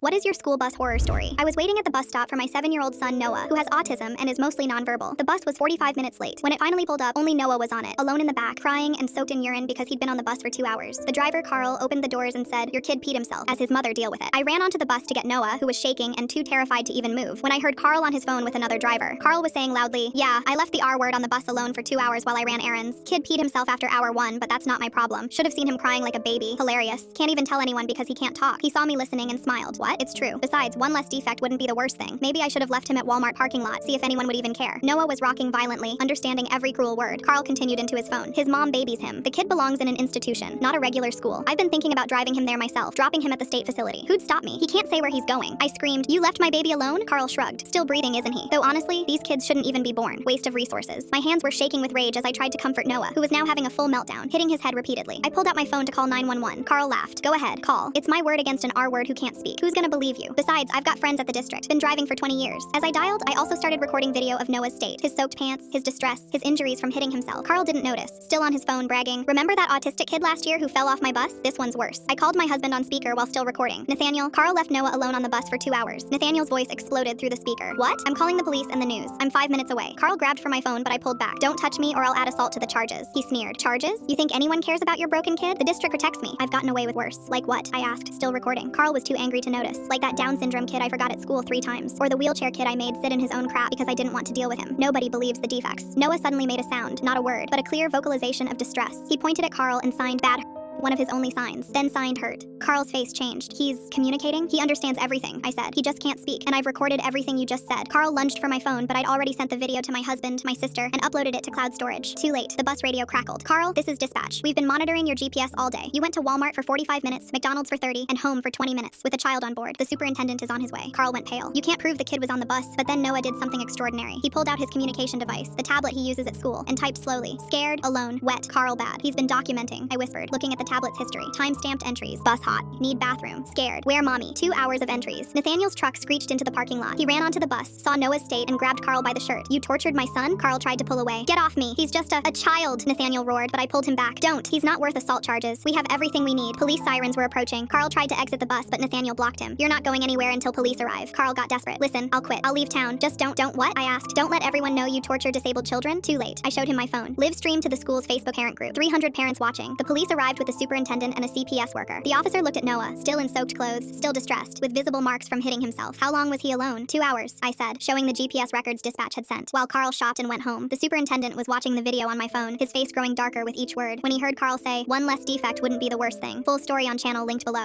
What is your school bus horror story? I was waiting at the bus stop for my 7-year-old son Noah, who has autism and is mostly nonverbal. The bus was 45 minutes late. When it finally pulled up, only Noah was on it, alone in the back, crying and soaked in urine because he'd been on the bus for 2 hours. The driver, Carl, opened the doors and said, "Your kid peed himself," as his mother deal with it. I ran onto the bus to get Noah, who was shaking and too terrified to even move, when I heard Carl on his phone with another driver. Carl was saying loudly, "Yeah, I left the R word on the bus alone for 2 hours while I ran errands. Kid peed himself after hour 1, but that's not my problem. Should have seen him crying like a baby. Hilarious. Can't even tell anyone because he can't talk." He saw me listening and smiled. What? It's true. Besides, one less defect wouldn't be the worst thing. Maybe I should have left him at Walmart parking lot, see if anyone would even care. Noah was rocking violently, understanding every cruel word. Carl continued into his phone. His mom babies him. The kid belongs in an institution, not a regular school. I've been thinking about driving him there myself, dropping him at the state facility. Who'd stop me? He can't say where he's going. I screamed, "You left my baby alone?" Carl shrugged. Still breathing, isn't he? Though honestly, these kids shouldn't even be born. Waste of resources. My hands were shaking with rage as I tried to comfort Noah, who was now having a full meltdown, hitting his head repeatedly. I pulled out my phone to call 911. Carl laughed. "Go ahead, call. It's my word against an R word who can't speak. Who's gonna believe you? Besides, I've got friends at the district. Been driving for 20 years. As I dialed, I also started recording video of Noah's state. His soaked pants, his distress, his injuries from hitting himself. Carl didn't notice, still on his phone bragging, "Remember that autistic kid last year who fell off my bus? This one's worse." I called my husband on speaker while still recording. "Nathaniel, Carl left Noah alone on the bus for 2 hours. Nathaniel's voice exploded through the speaker. "What? I'm calling the police and the news. I'm 5 minutes away." Carl grabbed for my phone, but I pulled back. "Don't touch me or I'll add assault to the charges." He sneered. "Charges? You think anyone cares about your broken kid? The district protects me. I've gotten away with worse." "Like what?" I asked, still recording. Carl was too angry to notice. "Like that Down syndrome kid I forgot at school 3 times. Or the wheelchair kid I made sit in his own crap because I didn't want to deal with him. Nobody believes the defects." Noah suddenly made a sound, not a word, but a clear vocalization of distress. He pointed at Carl and signed "bad," one of his only signs, then signed "hurt." Carl's face changed. "He's communicating? He understands everything," I said. "He just can't speak, and I've recorded everything you just said." Carl lunged for my phone, but I'd already sent the video to my husband, my sister, and uploaded it to cloud storage. Too late. The bus radio crackled. "Carl, this is dispatch. We've been monitoring your GPS all day. You went to Walmart for 45 minutes, McDonald's for 30, and home for 20 minutes, with a child on board. The superintendent is on his way." Carl went pale. "You can't prove the kid was on the bus," but then Noah did something extraordinary. He pulled out his communication device, the tablet he uses at school, and typed slowly, "Scared, alone, wet, Carl bad." "He's been documenting," I whispered, looking at the tablet's history. Time-stamped entries. "Bus hot. Need bathroom. Scared. Where mommy?" 2 hours of entries. Nathaniel's truck screeched into the parking lot. He ran onto the bus, saw Noah's state, and grabbed Carl by the shirt. "You tortured my son?" Carl tried to pull away. "Get off me. He's just a child," Nathaniel roared, but I pulled him back. "Don't. He's not worth assault charges. We have everything we need." Police sirens were approaching. Carl tried to exit the bus, but Nathaniel blocked him. "You're not going anywhere until police arrive." Carl got desperate. "Listen, I'll quit. I'll leave town. Just don't what?" I asked. "Don't let everyone know you torture disabled children." Too late. I showed him my phone. Live streamed to the school's Facebook parent group. 300 parents watching. The police arrived with the superintendent and a CPS worker. The officer looked at Noah, still in soaked clothes, still distressed, with visible marks from hitting himself. "How long was he alone?" 2 hours, I said, showing the GPS records dispatch had sent. While Carl shopped and went home, the superintendent was watching the video on my phone, his face growing darker with each word. When he heard Carl say, "One less defect wouldn't be the worst thing." Full story on channel linked below.